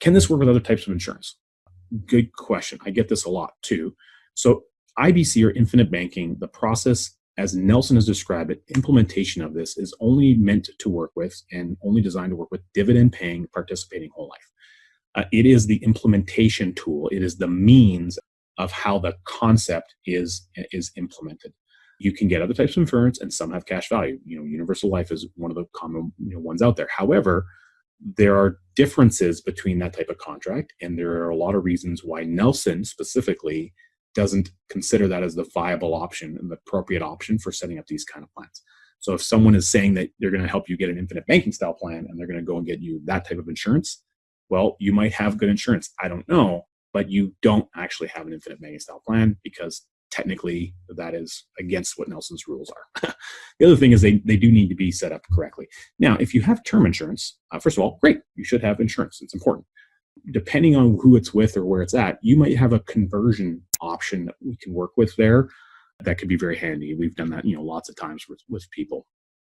Can this work with other types of insurance? Good question. I get this a lot too. So IBC, or infinite banking, the process as Nelson has described it, implementation of this is only meant to work with and only designed to work with dividend paying participating whole life. It is the implementation tool. It is the means of how the concept is implemented. You can get other types of insurance, and some have cash value. Universal life is one of the common ones out there. However, there are differences between that type of contract, and there are a lot of reasons why Nelson specifically doesn't consider that as the viable option and the appropriate option for setting up these kind of plans. So if someone is saying that they're going to help you get an infinite banking style plan and they're going to go and get you that type of insurance, well, you might have good insurance. I don't know, but you don't actually have an infinite banking style plan because technically that is against what Nelson's rules are. The other thing is they do need to be set up correctly. Now, if you have term insurance, first of all, great, you should have insurance. It's important. Depending on who it's with or where it's at, you might have a conversion option that we can work with there. That could be very handy. We've done that, lots of times with people.